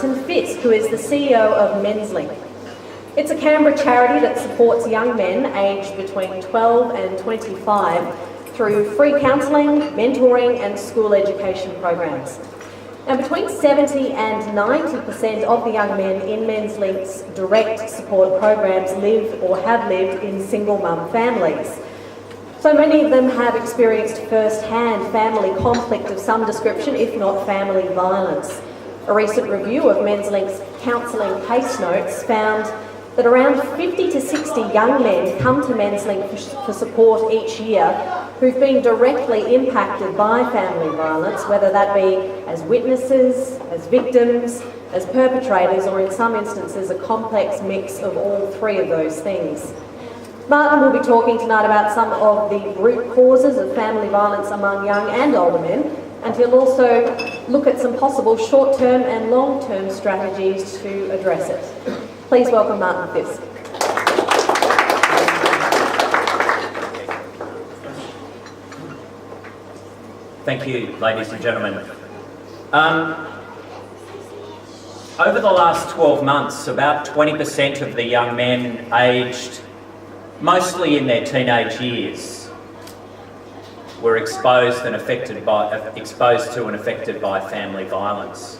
Martin Fisk, who is the CEO of Menslink. It's a Canberra charity that supports young men aged between 12 and 25 through free counselling, mentoring and school education programs. Now, between 70 and 90% of the young men in Menslink's direct support programs live or have lived in single mum families. So many of them have experienced first-hand family conflict of some description, if not family violence. A recent review of Menslink's counselling case notes found that around 50 to 60 young men come to Menslink for support each year who've been directly impacted by family violence, whether that be as witnesses, as victims, as perpetrators, or in some instances a complex mix of all three of those things. Martin will be talking tonight about some of the root causes of family violence among young and older men, and he'll also look at some possible short-term and long-term strategies to address it. Please welcome Martin Fisk. Thank you, ladies and gentlemen. Over the last 12 months, about 20% of the young men aged mostly in their teenage years were exposed to and affected by family violence.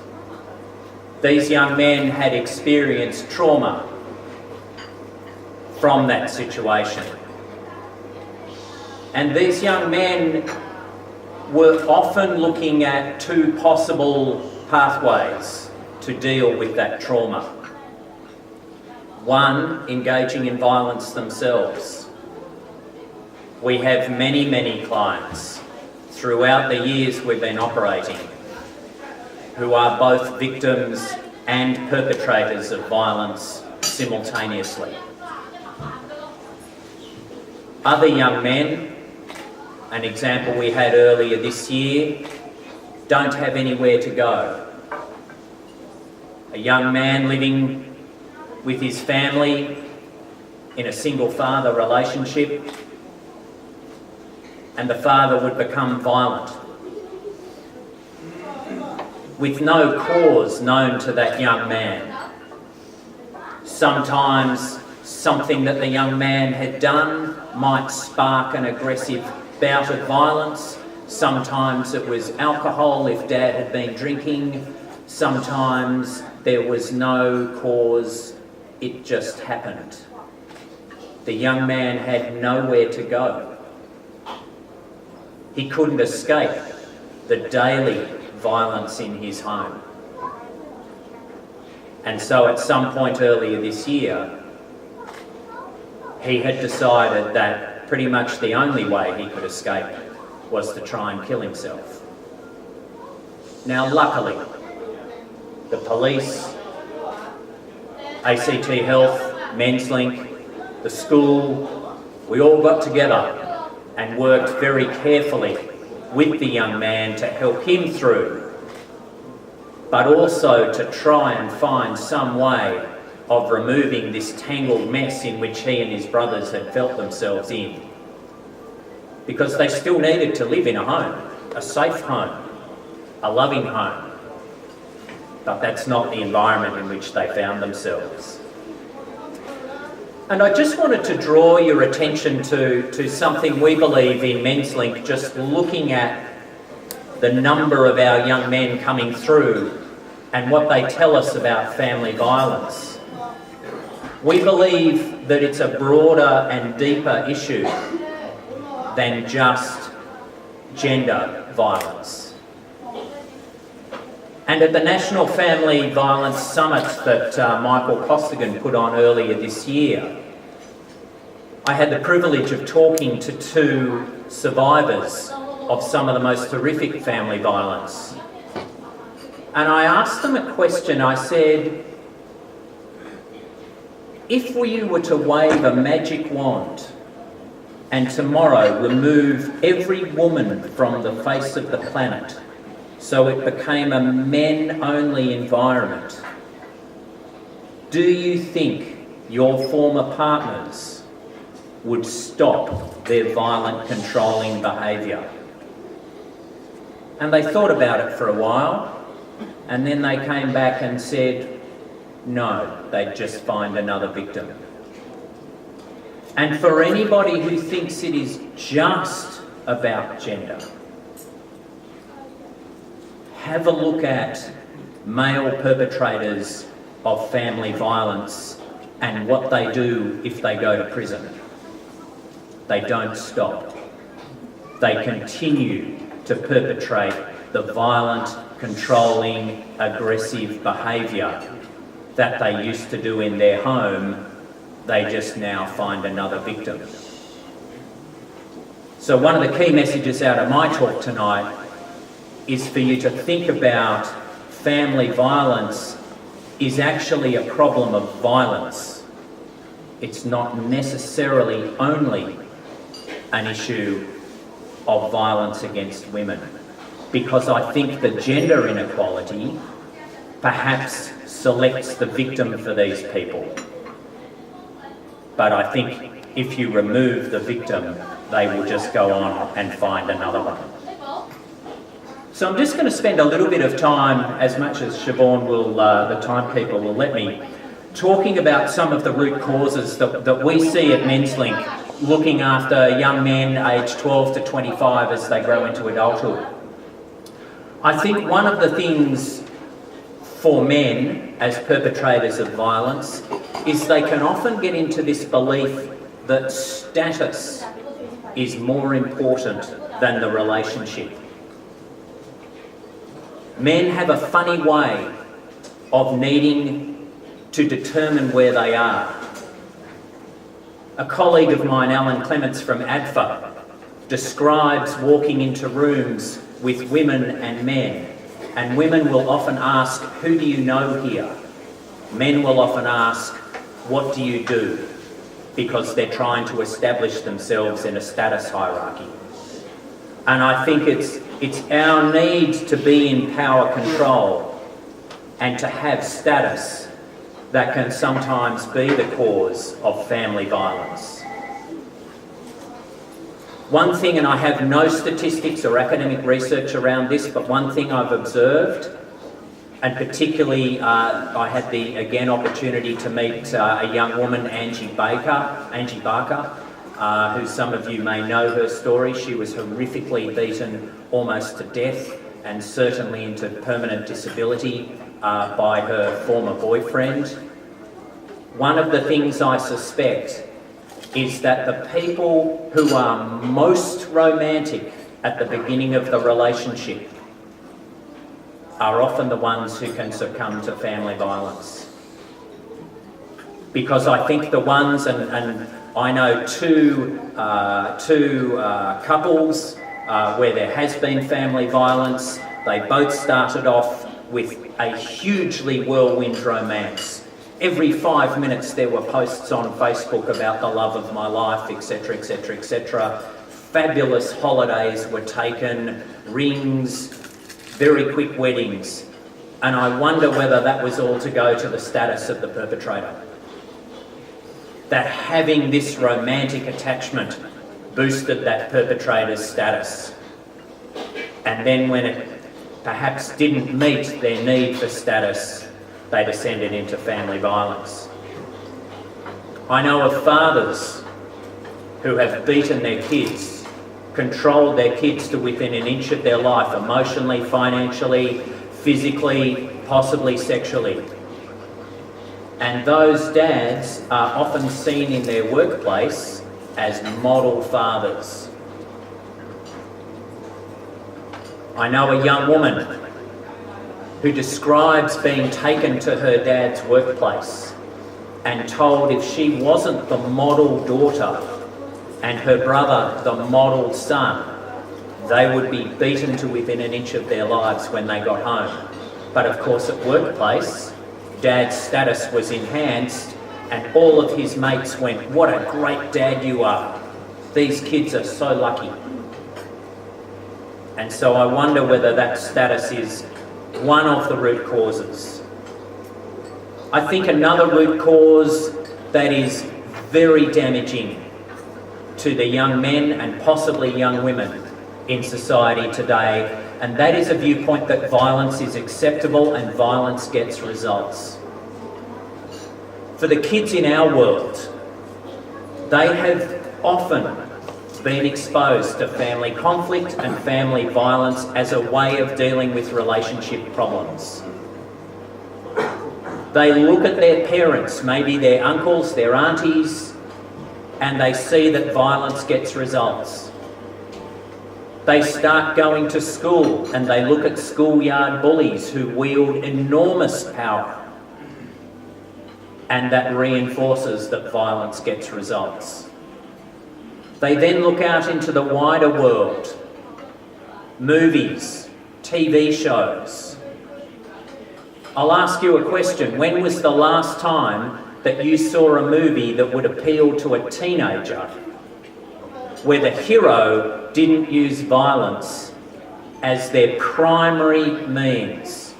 These young men had experienced trauma from that situation. And these young men were often looking at two possible pathways to deal with that trauma. One, engaging in violence themselves. We have many clients throughout the years we've been operating who are both victims and perpetrators of violence simultaneously. Other young men, an example we had earlier this year, don't have anywhere to go. A young man living with his family in a single father relationship, and the father would become violent with no cause known to that young man. Sometimes something that the young man had done might spark an aggressive bout of violence. Sometimes it was alcohol if dad had been drinking. Sometimes there was no cause, it just happened. The young man had nowhere to go. He couldn't escape the daily violence in his home. And so at some point earlier this year, he had decided that pretty much the only way he could escape was to try and kill himself. Now, luckily, the police, ACT Health, Menslink, the school, we all got together and worked very carefully with the young man to help him through, but also to try and find some way of removing this tangled mess in which he and his brothers had felt themselves in. Because they still needed to live in a home, a safe home, a loving home. But that's not the environment in which they found themselves. And I just wanted to draw your attention to something we believe in Menslink, just looking at the number of our young men coming through and what they tell us about family violence. We believe that it's a broader and deeper issue than just gender violence. And at the National Family Violence Summit that Michael Costigan put on earlier this year, I had the privilege of talking to two survivors of some of the most horrific family violence. And I asked them a question. I said, if you were to wave a magic wand and tomorrow remove every woman from the face of the planet so it became a men-only environment, do you think your former partners would stop their violent, controlling behaviour? And they thought about it for a while, and then they came back and said no, they'd just find another victim. And for anybody who thinks it is just about gender, have a look at male perpetrators of family violence and what they do if they go to prison. They don't stop. They continue to perpetrate the violent, controlling, aggressive behaviour that they used to do in their home. They just now find another victim. So one of the key messages out of my talk tonight is for you to think about family violence is actually a problem of violence. It's not necessarily only an issue of violence against women, because I think the gender inequality perhaps selects the victim for these people. But I think if you remove the victim, they will just go on and find another one. So I'm just going to spend a little bit of time, as much as Siobhan will, the timekeeper will let me, talking about some of the root causes that we see at Menslink, looking after young men aged 12 to 25 as they grow into adulthood. I think one of the things for men as perpetrators of violence is they can often get into this belief that status is more important than the relationship. Men have a funny way of needing to determine where they are. A colleague of mine, Alan Clements from ADFA, describes walking into rooms with women and men, and women will often ask, "Who do you know here?" Men will often ask, "What do you do?" because they're trying to establish themselves in a status hierarchy. And I think it's our need to be in power control and to have status that can sometimes be the cause of family violence. One thing, and I have no statistics or academic research around this, but one thing I've observed, and particularly I had the, again, opportunity to meet a young woman, Angie Barker, who some of you may know her story. She was horrifically beaten almost to death and certainly into permanent disability by her former boyfriend. One of the things I suspect is that the people who are most romantic at the beginning of the relationship are often the ones who can succumb to family violence. Because I think the ones, and I know two couples where there has been family violence. They both started off with a hugely whirlwind romance. Every 5 minutes there were posts on Facebook about the love of my life, etc, etc, etc. Fabulous holidays were taken, rings, very quick weddings. And I wonder whether that was all to go to the status of the perpetrator. That having this romantic attachment boosted that perpetrator's status. And then when it perhaps didn't meet their need for status, they descended into family violence. I know of fathers who have beaten their kids, controlled their kids to within an inch of their life, emotionally, financially, physically, possibly sexually. And those dads are often seen in their workplace as model fathers. I know a young woman who describes being taken to her dad's workplace and told if she wasn't the model daughter and her brother the model son, they would be beaten to within an inch of their lives when they got home. But of course at workplace, Dad's status was enhanced and all of his mates went, "What a great dad you are. These kids are so lucky." And so I wonder whether that status is one of the root causes. I think another root cause that is very damaging to the young men and possibly young women in society today and that is a viewpoint that violence is acceptable and violence gets results. For the kids in our world, they have often been exposed to family conflict and family violence as a way of dealing with relationship problems. They look at their parents, maybe their uncles, their aunties, and they see that violence gets results. They start going to school and they look at schoolyard bullies who wield enormous power, and that reinforces that violence gets results. They then look out into the wider world, movies, TV shows. I'll ask you a question. When was the last time that you saw a movie that would appeal to a teenager where the hero didn't use violence as their primary means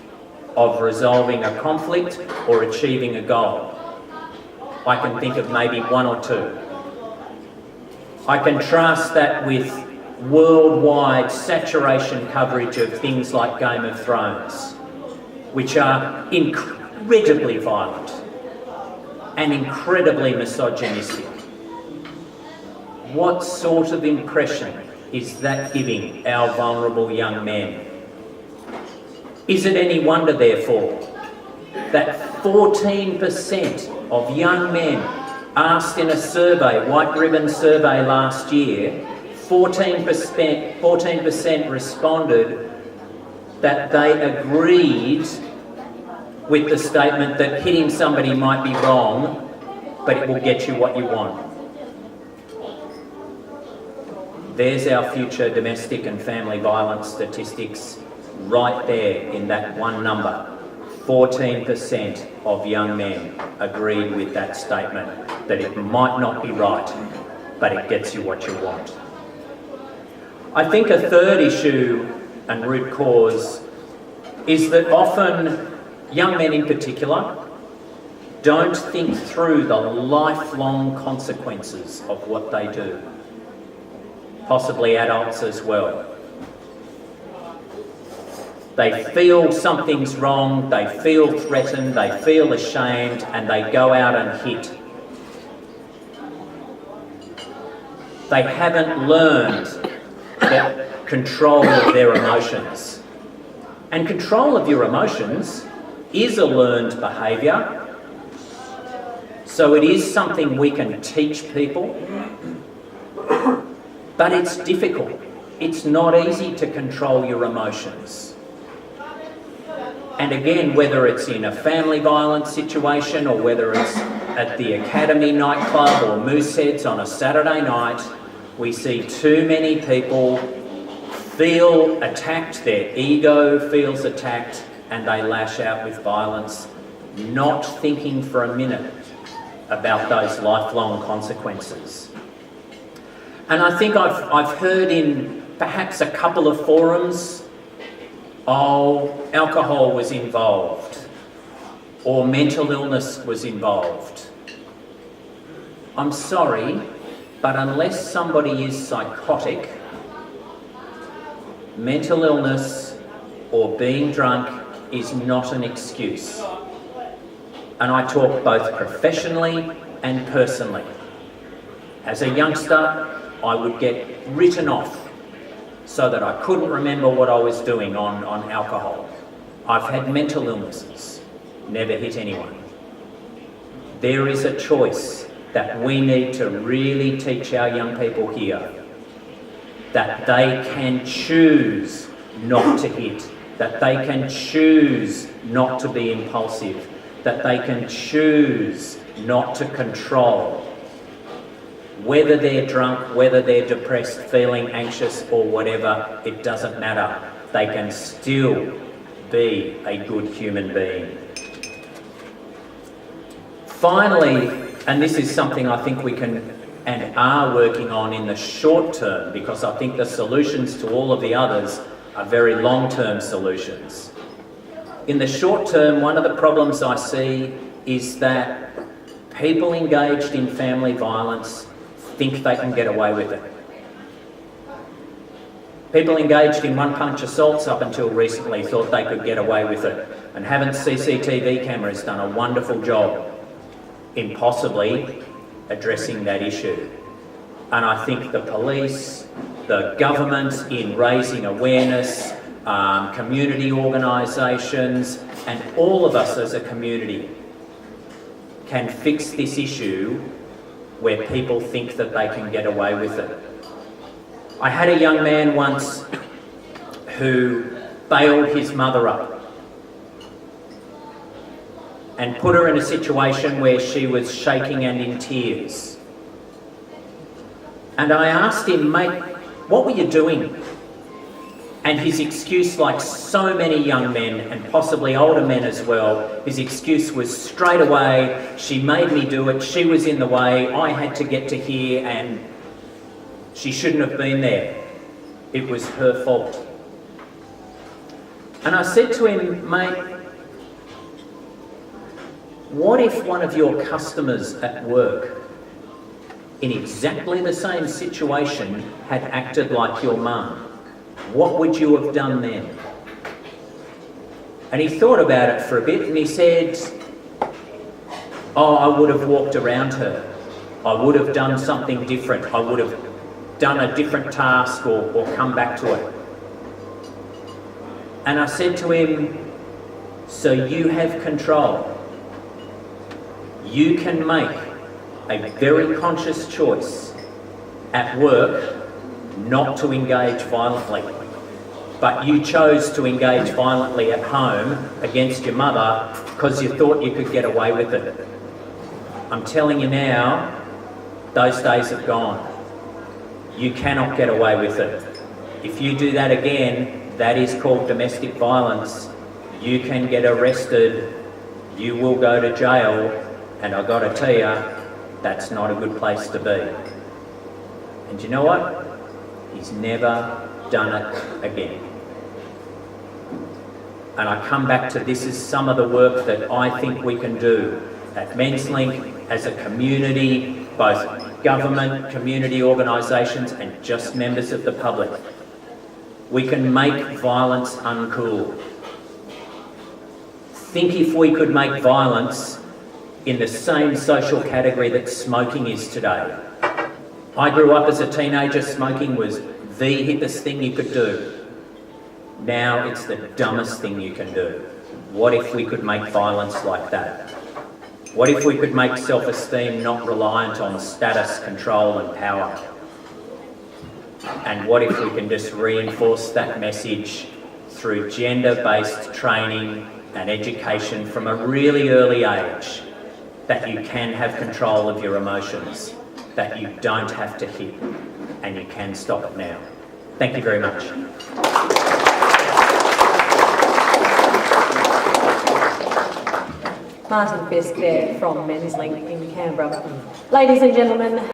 of resolving a conflict or achieving a goal? I can think of maybe one or two. I contrast that with worldwide saturation coverage of things like Game of Thrones, which are incredibly violent and incredibly misogynistic. What sort of impression is that giving our vulnerable young men? Is it any wonder, therefore, that 14% of young men asked in a survey, White Ribbon survey last year, 14% responded that they agreed with the statement that hitting somebody might be wrong, but it will get you what you want. There's our future domestic and family violence statistics right there in that one number. 14% of young men agreed with that statement, that it might not be right, but it gets you what you want. I think a third issue and root cause is that often young men in particular don't think through the lifelong consequences of what they do. Possibly adults as well. They feel something's wrong, they feel threatened, they feel ashamed, and they go out and hit. They haven't learned the control of their emotions. And control of your emotions is a learned behaviour. So it is something we can teach people, but it's difficult. It's not easy to control your emotions. And again, whether it's in a family violence situation or whether it's at the Academy nightclub or Mooseheads on a Saturday night, we see too many people feel attacked, their ego feels attacked, and they lash out with violence, not thinking for a minute about those lifelong consequences. And I think I've heard in perhaps a couple of forums, alcohol was involved, or mental illness was involved. I'm sorry, but unless somebody is psychotic, mental illness or being drunk is not an excuse. And I talk both professionally and personally. As a youngster, I would get written off so that I couldn't remember what I was doing on alcohol. I've had mental illnesses, never hit anyone. There is a choice that we need to really teach our young people here, that they can choose not to hit, that they can choose not to be impulsive, that they can choose not to control. Whether they're drunk, whether they're depressed, feeling anxious or whatever, it doesn't matter. They can still be a good human being. Finally, and this is something I think we can and are working on in the short term, because I think the solutions to all of the others are very long-term solutions. In the short term, one of the problems I see is that people engaged in family violence think they can get away with it. People engaged in one-punch assaults up until recently thought they could get away with it, and haven't CCTV cameras done a wonderful job in possibly addressing that issue? And I think the police, the government in raising awareness, community organisations, and all of us as a community can fix this issue where people think that they can get away with it. I had a young man once who bailed his mother up and put her in a situation where she was shaking and in tears. And I asked him, mate, what were you doing? And his excuse, like so many young men and possibly older men as well, his excuse was straight away, she made me do it, she was in the way, I had to get to here and she shouldn't have been there. It was her fault. And I said to him, mate, what if one of your customers at work in exactly the same situation had acted like your mum? What would you have done then? And he thought about it for a bit and he said, oh, I would have walked around her. I would have done something different. I would have done a different task or come back to it. And I said to him, so you have control. You can make a very conscious choice at work not to engage violently, but you chose to engage violently at home against your mother because you thought you could get away with it. I'm telling you now, those days have gone. You cannot get away with it. If you do that again, that is called domestic violence. You can get arrested, you will go to jail, and I've got to tell you, that's not a good place to be. And you know what? He's never done it again. And I come back to this is some of the work that I think we can do at Menslink as a community, both government, community organisations and just members of the public. We can make violence uncool. Think if we could make violence in the same social category that smoking is today. I grew up as a teenager, smoking was the hippest thing you could do. Now it's the dumbest thing you can do. What if we could make violence like that? What if we could make self-esteem not reliant on status, control and power? And what if we can just reinforce that message through gender-based training and education from a really early age, that you can have control of your emotions, that you don't have to hit, and you can stop it now. Thank you very much. Martin Fisk there from Menslink in Canberra. Ladies and gentlemen,